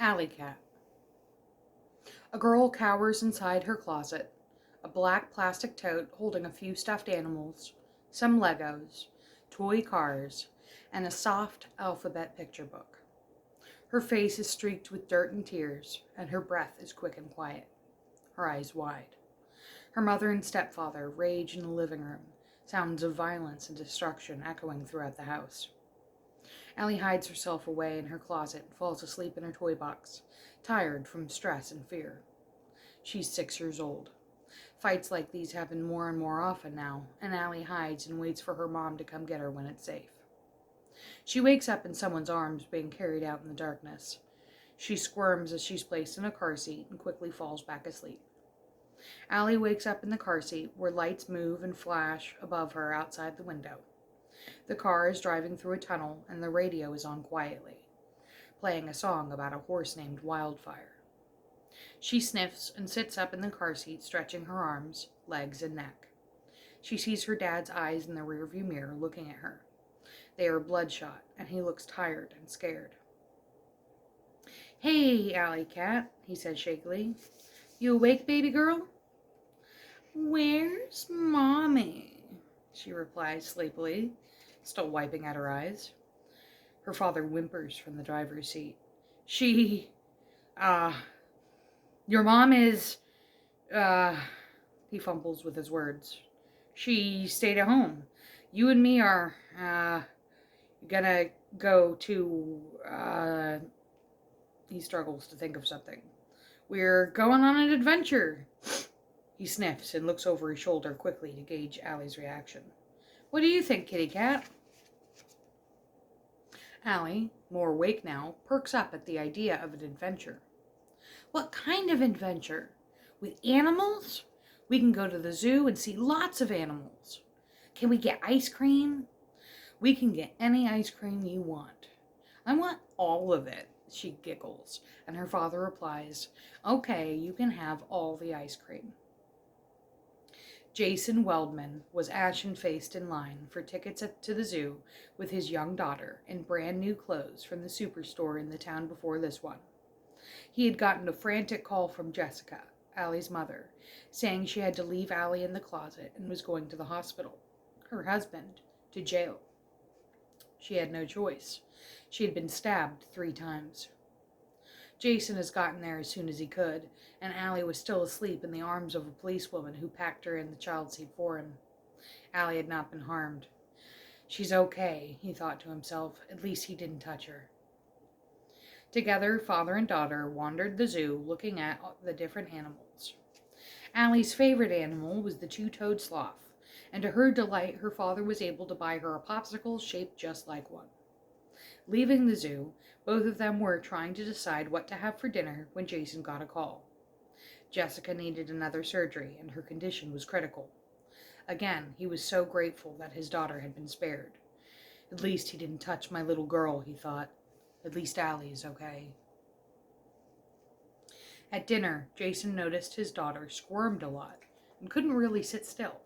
Alliecat. A girl cowers inside her closet, a black plastic tote holding a few stuffed animals, some Legos, toy cars, and a soft alphabet picture book. Her face is streaked with dirt and tears, and her breath is quick and quiet, her eyes wide. Her mother and stepfather rage in the living room, sounds of violence and destruction echoing throughout the house. Allie hides herself away in her closet and falls asleep in her toy box, tired from stress and fear. She's 6 years old. Fights like these happen more and more often now, and Allie hides and waits for her mom to come get her when it's safe. She wakes up in someone's arms being carried out in the darkness. She squirms as she's placed in a car seat and quickly falls back asleep. Allie wakes up in the car seat where lights move and flash above her outside the window. The car is driving through a tunnel and the radio is on quietly, playing a song about a horse named Wildfire. She sniffs and sits up in the car seat, stretching her arms, legs, and neck. She sees her dad's eyes in the rearview mirror looking at her. They are bloodshot, and he looks tired and scared. "Hey, alliecat," he says shakily. "You awake, baby girl?" "Where's Mommy?" she replies sleepily, still wiping at her eyes. Her father whimpers from the driver's seat. Your mom is, he fumbles with his words. She stayed at home. You and me are, gonna go to, he struggles to think of something. We're going on an adventure. He sniffs and looks over his shoulder quickly to gauge Allie's reaction. What do you think, kitty cat? Allie, more awake now, perks up at the idea of an adventure. What kind of adventure? With animals? We can go to the zoo and see lots of animals. Can we get ice cream? We can get any ice cream you want. I want all of it, she giggles, and her father replies, Okay, you can have all the ice cream. Jason Weldman was ashen-faced in line for tickets to the zoo with his young daughter in brand new clothes from the superstore in the town before this one. He had gotten a frantic call from Jessica, Allie's mother, saying she had to leave Allie in the closet and was going to the hospital. Her husband, to jail. She had no choice. She had been stabbed 3 times. Jason has gotten there as soon as he could, and Allie was still asleep in the arms of a policewoman who packed her in the child seat for him. Allie had not been harmed. She's okay, he thought to himself. At least he didn't touch her. Together, father and daughter wandered the zoo, looking at the different animals. Allie's favorite animal was the 2-toed sloth, and to her delight, her father was able to buy her a popsicle shaped just like one. Leaving the zoo, both of them were trying to decide what to have for dinner when Jason got a call. Jessica needed another surgery, and her condition was critical. Again, he was so grateful that his daughter had been spared. At least he didn't touch my little girl, he thought. At least Allie is okay. At dinner, Jason noticed his daughter squirmed a lot and couldn't really sit still.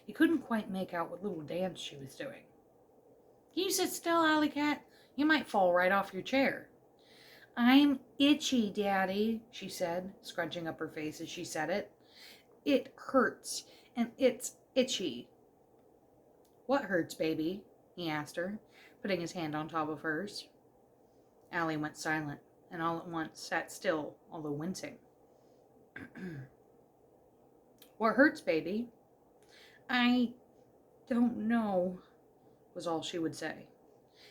He couldn't quite make out what little dance she was doing. Can you sit still, alliecat? You might fall right off your chair. I'm itchy, Daddy, she said, scrunching up her face as she said it. It hurts, and it's itchy. What hurts, baby? He asked her, putting his hand on top of hers. Allie went silent, and all at once sat still, although wincing. What hurts, baby? I don't know, was all she would say.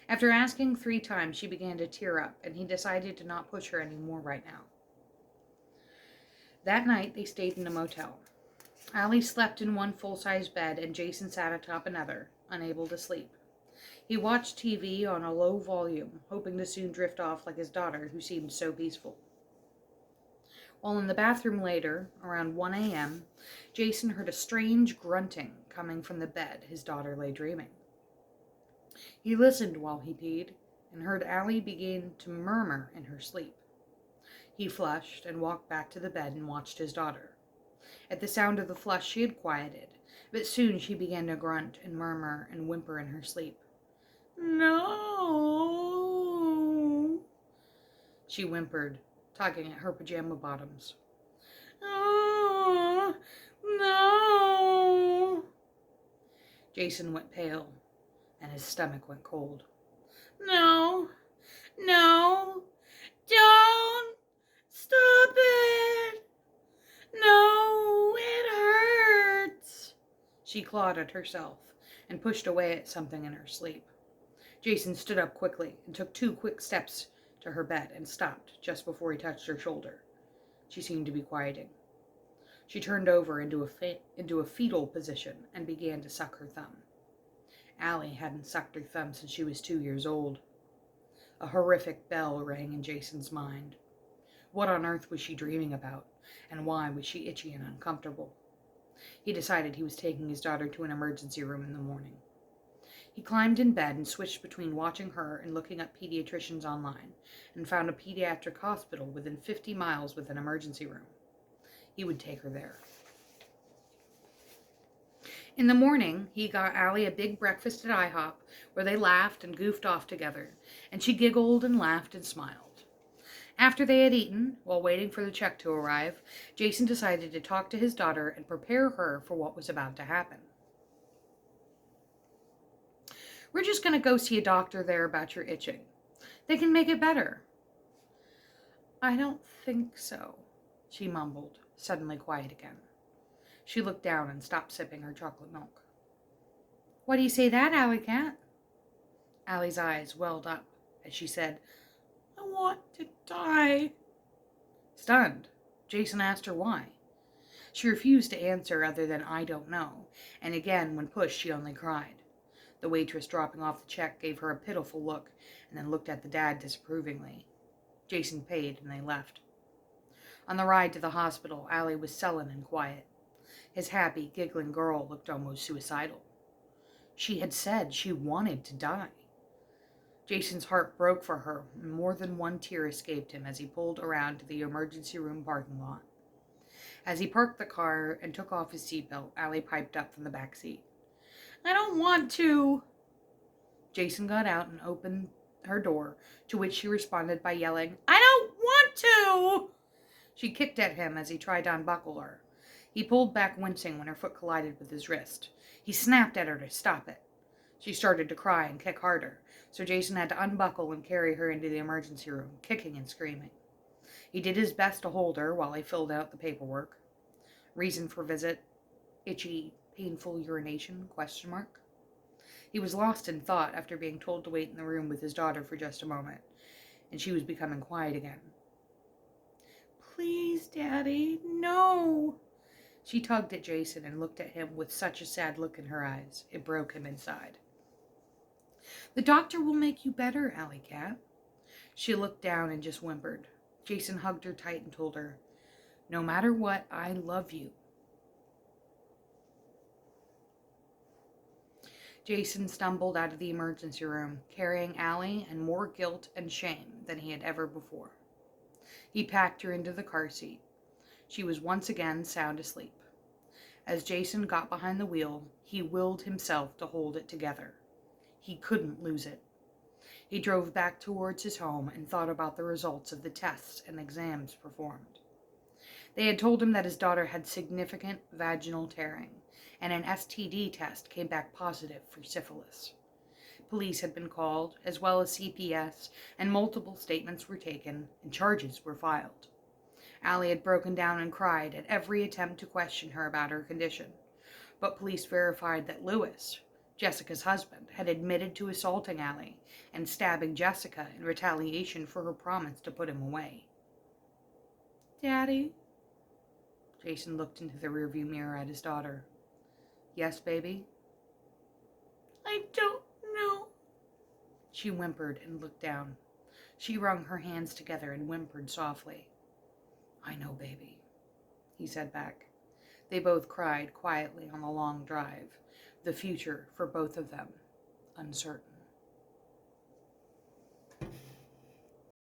After asking 3 times, she began to tear up, and he decided to not push her anymore right now. That night, they stayed in a motel. Allie slept in one full-size bed, and Jason sat atop another, unable to sleep. He watched TV on a low volume, hoping to soon drift off like his daughter, who seemed so peaceful. While in the bathroom later, around 1 a.m., Jason heard a strange grunting coming from the bed his daughter lay dreaming. He listened while he peed, and heard Allie begin to murmur in her sleep. He flushed and walked back to the bed and watched his daughter. At the sound of the flush, she had quieted, but soon she began to grunt and murmur and whimper in her sleep. No. she whimpered, tugging at her pajama bottoms. Oh, no. Jason went pale, and his stomach went cold. No, no, don't stop it. No, it hurts. She clawed at herself and pushed away at something in her sleep. Jason stood up quickly and took 2 quick steps to her bed and stopped just before he touched her shoulder. She seemed to be quieting. She turned over into a fetal position and began to suck her thumb. Allie hadn't sucked her thumb since she was 2 years old. A horrific bell rang in Jason's mind. What on earth was she dreaming about, and why was she itchy and uncomfortable? He decided he was taking his daughter to an emergency room in the morning. He climbed in bed and switched between watching her and looking up pediatricians online, and found a pediatric hospital within 50 miles with an emergency room. He would take her there. In the morning, he got Allie a big breakfast at IHOP, where they laughed and goofed off together, and she giggled and laughed and smiled. After they had eaten, while waiting for the check to arrive, Jason decided to talk to his daughter and prepare her for what was about to happen. We're just going to go see a doctor there about your itching. They can make it better. I don't think so, she mumbled, suddenly quiet again. She looked down and stopped sipping her chocolate milk. Why do you say that, alliecat? Allie's eyes welled up as she said, I want to die. Stunned, Jason asked her why. She refused to answer other than I don't know, and again, when pushed, she only cried. The waitress dropping off the check gave her a pitiful look and then looked at the dad disapprovingly. Jason paid and they left. On the ride to the hospital, Allie was sullen and quiet. His happy, giggling girl looked almost suicidal. She had said she wanted to die. Jason's heart broke for her, and more than one tear escaped him as he pulled around to the emergency room parking lot. As he parked the car and took off his seatbelt, Allie piped up from the back seat. I don't want to. Jason got out and opened her door, to which she responded by yelling, I don't want to! She kicked at him as he tried to unbuckle her. He pulled back, wincing when her foot collided with his wrist. He snapped at her to stop it. She started to cry and kick harder, so Jason had to unbuckle and carry her into the emergency room, kicking and screaming. He did his best to hold her while he filled out the paperwork. Reason for visit, itchy, painful urination, ? He was lost in thought after being told to wait in the room with his daughter for just a moment, and she was becoming quiet again. Please, Daddy, no. She tugged at Jason and looked at him with such a sad look in her eyes, it broke him inside. The doctor will make you better, alliecat. She looked down and just whimpered. Jason hugged her tight and told her, no matter what, I love you. Jason stumbled out of the emergency room, carrying Allie and more guilt and shame than he had ever before. He packed her into the car seat. She was once again sound asleep. As Jason got behind the wheel, he willed himself to hold it together. He couldn't lose it. He drove back towards his home and thought about the results of the tests and exams performed. They had told him that his daughter had significant vaginal tearing, and an STD test came back positive for syphilis. Police had been called, as well as CPS, and multiple statements were taken, and charges were filed. Allie had broken down and cried at every attempt to question her about her condition, but police verified that Lewis, Jessica's husband, had admitted to assaulting Allie and stabbing Jessica in retaliation for her promise to put him away. Daddy? Jason looked into the rearview mirror at his daughter. Yes, baby? I don't know. She whimpered and looked down. She wrung her hands together and whimpered softly. I know, baby, he said back. They both cried quietly on the long drive, the future for both of them uncertain.